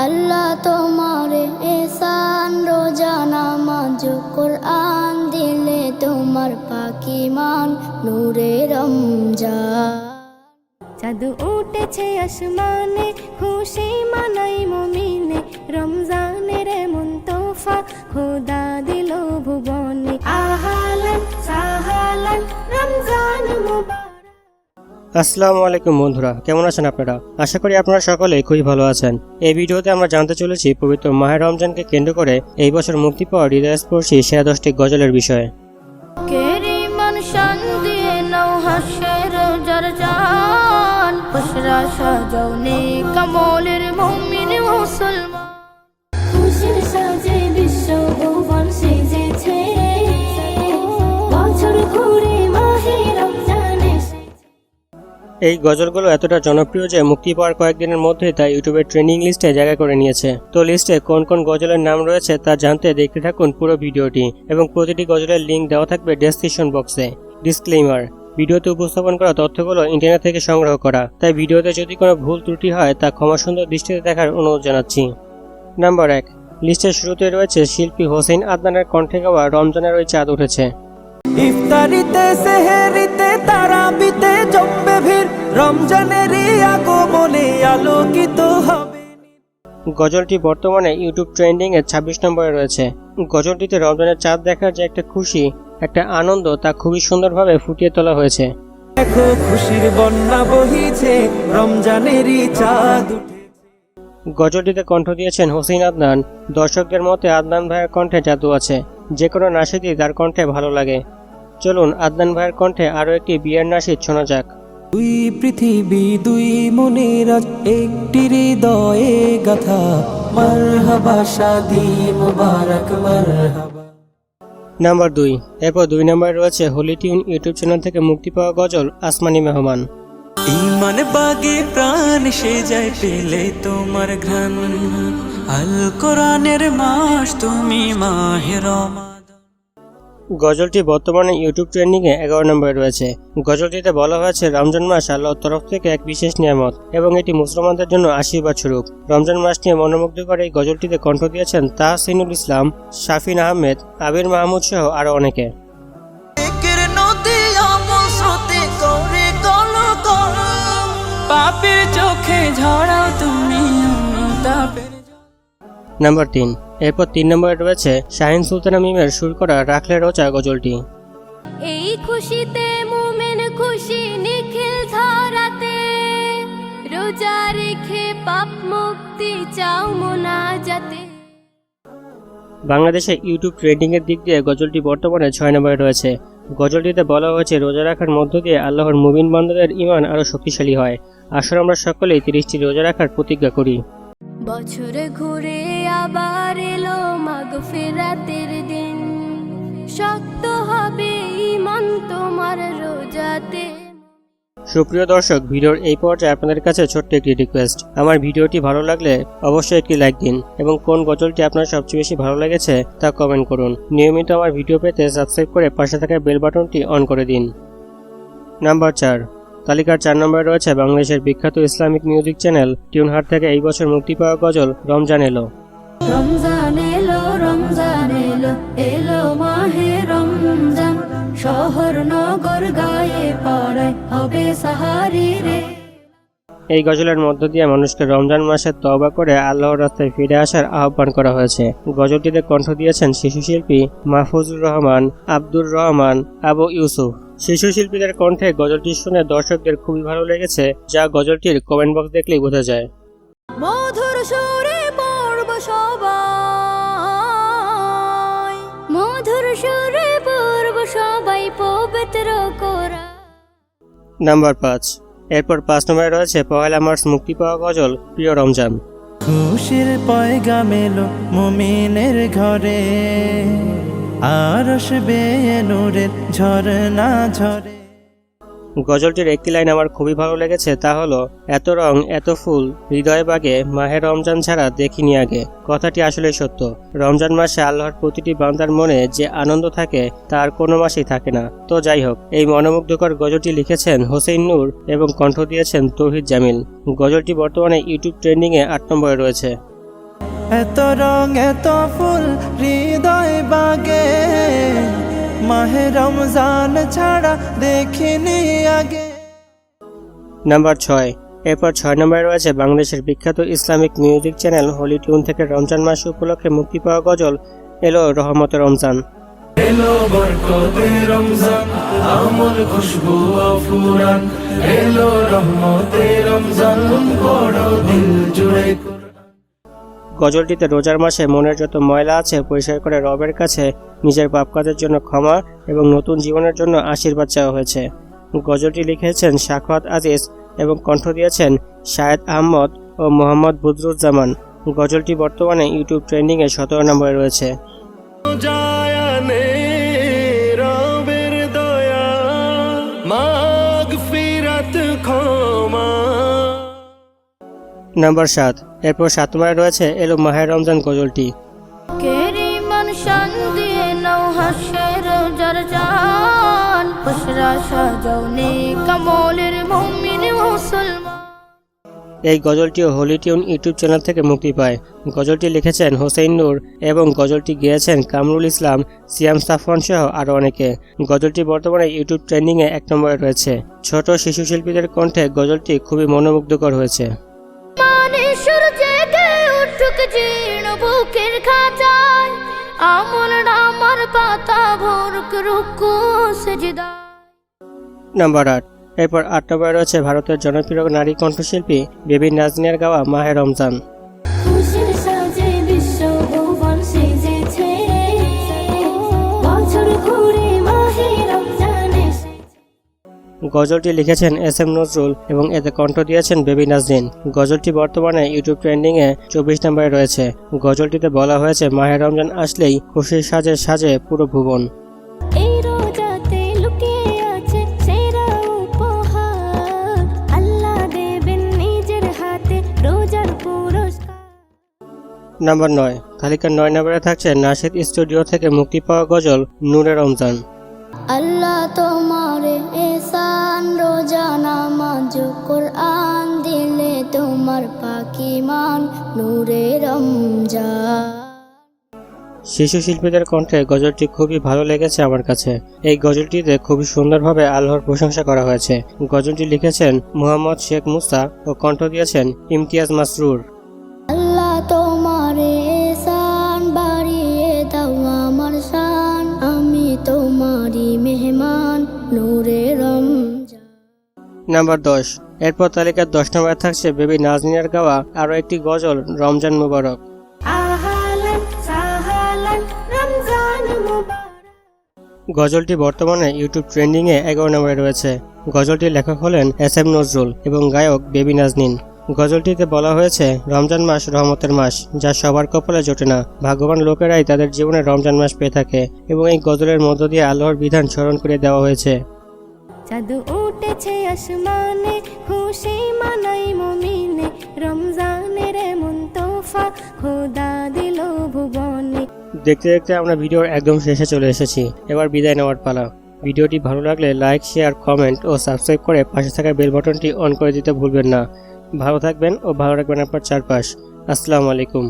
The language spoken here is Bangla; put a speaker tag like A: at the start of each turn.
A: আল্লাহ তোমারে এহসান রোজা নামাজ কোরআন দিলে তোমার পাকি মান নূরে রমজান।
B: চাঁদ উঠেছে আসমানে খুশি মানাই মুমিনে, রমজানের এমন তোফা খোদা দিল ভুবনে। আহালান সাহালান রমজান মুবারক।
C: আসসালামু আলাইকুম বন্ধুরা, কেমন আছেন আপনারা? আশা করি আপনারা সকলে খুবই ভালো আছেন। এই ভিডিওতে আমরা জানতে চলেছি পবিত্র মাহে রমজানকে কেন্দ্র করে এই বছর মুক্তি পাওয়া হৃদয়স্পর্শী সেরা 10টি গজলের বিষয়ে।
A: কেরিমান শান দিয়ে নাও হাসের জারজান, খুশরা সাজাও নেক আমলের মুমিন মুসলমান। খুশির সাজে বিশ্ব ভুবন সেজেছে, বছর ঘুরে মাহে রমজান এসেছে।
C: এই গজলগুলো এতটা জনপ্রিয় যে মুক্তি পাওয়ার কয়েকদিনের মধ্যে তা ইউটিউবের ট্রেন্ডিং লিস্টে জায়গা করে নিয়েছে। তো লিস্টে কোন কোন গজলের নাম রয়েছে তা জানতে দেখতে থাকুন পুরো ভিডিওটি, এবং প্রতিটি গজলের লিঙ্ক দেওয়া থাকবে ডেসক্রিপশন বক্সে। ডিসক্লেইমার: ভিডিওতে উপস্থাপন করা তথ্যগুলো ইন্টারনেট থেকে সংগ্রহ করা, তাই ভিডিওতে যদি কোনো ভুল ত্রুটি হয় তা ক্ষমাসুন্দর দৃষ্টিতে দেখার অনুরোধ জানাচ্ছি। নাম্বার 1, লিস্টের শুরুতে রয়েছে শিল্পী হোসেন আদনানের কণ্ঠে গাওয়া রমজানের ওই চাঁদ উঠেছে।
D: ইফতারিতে সেহেরিতে তারাবিতে জমবে ভিড়, রমজানেরই আগমনে আলোকিত হবে।
C: গজলটি বর্তমানে ইউটিউব ট্রেন্ডিং এর 26 নম্বরে রয়েছে। গজলটিতে রমজানের চাঁদ দেখার যে একটা খুশি, একটা আনন্দ, তা খুবই সুন্দরভাবে ফুটিয়ে তোলা হয়েছে।
D: দেখো খুশির বন্যা বহিছে, রমজানেরই চাঁদ উঠেছে।
C: গজলটিতে কণ্ঠ দিয়েছেন হোসেন আদনান। দর্শকদের মতে আদনান ভাইয়ের কণ্ঠে জাদু আছে, যে কোনো নাশিদই তার কণ্ঠে ভালো লাগে। চলুন আদনান ভাইয়ের কণ্ঠে আরও একটি বিয়ের নাশিদ শোনা যাক।
D: দুই পৃথিবী দুই মনের একটি হৃদয়ে গাথা, মারহাবা শাদি মুবারক মারহাবা।
C: নাম্বার 2, এরপর 2 নম্বরে রয়েছে হোলি টিউন ইউটিউব চ্যানেল থেকে মুক্তি পাওয়া গজল আসমানি মেহমান।
D: ইমান বাগে প্রাণ সে যায় পেলে তোমার ঘ্রাণ, আল কোরআনের মাস তুমি মাহে রমাদান।
C: গজলটি বর্তমানে ইউটিউব ট্রেন্ডিং এ 11 নম্বরে রয়েছে। গজলটিতে বলা হয়েছে রমজান মাস আল্লাহর তরফ থেকে এক বিশেষ নিয়ামত, এবং এটি মুসলমানদের জন্য আশীর্বাদ স্বরূপ। রমজান মাস নিয়ে মনোমুগ্ধকর এই গজলটিতে কণ্ঠ দিয়েছেন তাহসিনুল ইসলাম, শাফিন আহমেদ, আবির মাহমুদ সহ আরো অনেকে।
D: পাপের চোখে ঝরাও তুমি
C: নাম্বার 3, এরপর 3 নম্বরে রয়েছে শাহিন সুলতানা মিমের সুর করা রাখলে রোজা গজলটি।
B: এই খুশিতে মুমিন খুশি নিখিল ধরাতে, রোজা রেখে পাপ মুক্তি চাও মোনাজাতে।
C: বাংলাদেশে ইউটিউব ট্রেন্ডিং এর দিক দিয়ে গজলটি বর্তমানে 6 নম্বরে রয়েছে। গজলটিতে বলা হয়েছে রোজা রাখার মধ্য দিয়ে আল্লাহর মুমিন বান্দাদের ঈমান আরো শক্তিশালী হয়। আসলে আমরা সকলেই 30টি রোজা রাখার প্রতিজ্ঞা করি।
B: বছরে ঘুরে আবার এলো মাগফিরাতের দিন, শক্ত হবে ঈমান তোমার রোজাতে।
C: সুপ্রিয় দর্শক, ভিডিওর এই পর্যায়ে আপনাদের কাছে ছোট্ট একটি রিকোয়েস্ট। আমার ভিডিওটি ভালো লাগলে অবশ্যই একটি লাইক দিন, এবং কোন গজলটি আপনার সবচেয়ে বেশি ভালো লেগেছে তা কমেন্ট করুন। নিয়মিত আমার ভিডিও পেতে সাবস্ক্রাইব করে পাশে থাকা বেল বাটনটি অন করে দিন। নাম্বার 4, তালিকার 4 নম্বরে রয়েছে বাংলাদেশের বিখ্যাত ইসলামিক মিউজিক চ্যানেল টিউনহাট থেকে এই বছর মুক্তি পাওয়া গজল রমজান এলো।
A: রমজান এলো রমজান এলো, এলো মাহে রমজান, শহর নগর গায়ে পাড়ায় হবে সাহারি রে।
C: এই গজলের মধ্য দিয়ে মানুষকে রমজান মাসে তওবা করে আল্লাহর রাস্তায় ফিরে আসার আহ্বান করা হয়েছে। গজলটিতে কণ্ঠ দিয়েছেন শিশু শিল্পী মাহফুজুর রহমান, আব্দুর রহমান, আবু ইউসুফ। শিশু শিল্পীদের কণ্ঠে গজলটি শুনে দর্শকদের খুবই ভালো লেগেছে, যা গজলটির কমেন্ট বক্স দেখলেই বোঝা যায়।
B: মধুর সুরে পড়ব সবাই, মধুর সুরে পড়ব সবাই পবিত্র কোরআন।
C: নাম্বার 5, এরপর 5 নম্বরে রয়েছে পহেলা মার্চ মুক্তি পাওয়া গজল প্রিয় রমজান।
D: খুশির পয়গাম এলো মুমিনের ঘরে, আরশ বেয়ে নূরের ঝরনা ঝরে।
C: গজলটির একটি লাইন আমার খুবই ভালো লেগেছে, তা হলো এত রং এত ফুল হৃদয় বাগে মাহে রমজান ছাড়া দেখিনি আগে। কথাটি আসলে সত্য। রমজান মাসে আল্লাহর প্রতিটি বান্দার মনে যে আনন্দ থাকে তার কোনো মাসেই থাকে না। তো যাই হোক, এই মনোমুগ্ধকর গজলটি লিখেছেন হোসেন নূর এবং কণ্ঠ দিয়েছেন তৌহিদ জামিল। গজলটি বর্তমানে ইউটিউব ট্রেন্ডিং এ 8 নম্বরে রয়েছে।
E: এত রং এত ফুল হৃদয় বাগে, মাহে রমজান ছাড়া দেখিনি আগে।
C: নাম্বার 6। এরপর 6 নম্বরে রয়েছে বাংলাদেশের বিখ্যাত ইসলামিক মিউজিক চ্যানেল হলি টিউন থেকে রমজান মাস উপলক্ষে মুক্তি পাওয়া গজল এলো রহমতে রমজান।
F: এলো বরকতে রমজান, আমল খুশবু ফুরান, এলো রহমতে রমজান, বড় দিল জুড়ে।
C: গজলটিতে রোজার মাসে মনের যত ময়লা আছে পরিষ্কার করে রবের কাছে নিজের পাপ কাজের জন্য ক্ষমা এবং নতুন জীবনের জন্য আশীর্বাদ চাওয়া হয়েছে। গজলটি লিখেছেন সাখাওয়াত আজিজ এবং কণ্ঠ দিয়েছেন শাহেদ আহমদ ও মোহাম্মদ বদরুজ্জামান। গজলটি বর্তমানে ইউটিউব ট্রেন্ডিংয়ে 17 নম্বরে রয়েছে।
F: জায়ানে রবের দয়া, মাগফিরাত ক্ষমা।
C: নাম্বার 7। এরপর 7 নম্বরে রয়েছে এলো মাহে রমজান গজলটি।
B: কেরিমান শান দিয়ে নাও হাসের জারজান, বশরা সাজাওনে কামলের মুমিন মুসলমান।
C: এই গজলটিও হোলি টিউন ইউটিউব চ্যানেল থেকে মুক্তি পায়। গজলটি লিখেছেন হোসেইন নূর এবং গজলটি গেয়েছেন কামরুল ইসলাম, সিয়াম সাফওয়ান সহ আরও অনেকে। গজলটি বর্তমানে ইউটিউব ট্রেন্ডিংয়ে 1 নম্বরে রয়েছে। ছোট শিশু শিল্পীদের কণ্ঠে গজলটি খুবই মনোমুগ্ধকর হয়েছে।
B: মানে সূর্যে গে উঠুক জীর্ণ বুকের খাঁচায়, আমল নামার পাতা ভরুক রুকু সেজদা।
C: নাম্বার 8। এরপর 8 নম্বরে রয়েছে ভারতের জনপ্রিয় নারী কণ্ঠশিল্পী বেবি নাজনীনের গাওয়া মাহে রমজান।
A: খুশির সাজে বিশ্ব ভুবন সেজেছে, বছর ঘুরে মাহে রমজান এসেছে।
C: গজলটি লিখেছেন SM নজরুল এবং এতে কণ্ঠ দিয়েছেন বেবি নাজনীন। গজলটি বর্তমানে ইউটিউব ট্রেন্ডিংয়ে 24 নম্বরে রয়েছে। গজলটিতে বলা হয়েছে মাহে রমজান আসলেই খুশির সাজে সাজে পুরো ভুবন।
A: এই রোজাতে লুকিয়ে আছে সেরা উপহার, আল্লাহ দেবেন নিজের হাতে রোজার পুরস্কার।
C: নাম্বার 9। তালিকার 9 নম্বরে থাকছে নাশিদ স্টুডিও থেকে মুক্তি পাওয়া গজল নূরে রমজান।
B: আল্লাহ তোমারে এহসান, রোজা নামাজ কোরআন দিলে তোমার পাকি মান, নূরে রমজান।
C: শিশু শিল্পীদের কণ্ঠে গজলটি খুবই ভালো লেগেছে আমার কাছে। এই গজলটিতে খুবই সুন্দরভাবে আল্লাহর প্রশংসা করা হয়েছে। গজলটি লিখেছেন মুহাম্মদ শেখ মুসা ও কণ্ঠ দিয়েছেন ইমতিয়াজ মাসরুর।
B: আল্লাহ তোমারে এহসান, বাড়িয়ে দাও আমার শান, আমি তোমারই মেহমান, নূরে রমজান।
C: নাম্বার 10। এরপর তালিকার 10 নম্বরে থাকছে বেবি নাজনীনের গাওয়া আরও একটি গজল রমজান মুবারক।
A: আহালান সাহালান রমজান মুবারক।
C: গজলটি বর্তমানে ইউটিউব ট্রেন্ডিংয়ে 11 নম্বরে রয়েছে। গজলটির লেখক হলেন SM নজরুল এবং গায়ক বেবি নাজনীন। গজলটিতে বলা হয়েছে রমজান মাস রহমতের মাস, যা সবার কপালে জোটে না। ভাগ্যবান লোকেরাই তাদের জীবনে রমজান মাস পেয়ে থাকে এবং এই গজলের মধ্য দিয়ে আল্লাহর বিধান স্মরণ করে দেওয়া হয়েছে।
A: চাঁদ উঠেছে আসমানে, খুশি মানাই মুমিনে, রমজানের এমন তোফা খোদা দিল ভুবনে।
C: দেখতে দেখতে আমরা ভিডিওর একদম শেষে চলে এসেছি। এবার বিদায় নেওয়ার পালা। ভিডিওটি ভালো লাগলে লাইক, শেয়ার, কমেন্ট ও সাবস্ক্রাইব করে পাশে থাকা বেল বাটনটি অন করে দিতে ভুলবেন না। ভালো থাকবেন ও ভালো রাখবেন আপনার চারপাশ। আসসালামু আলাইকুম।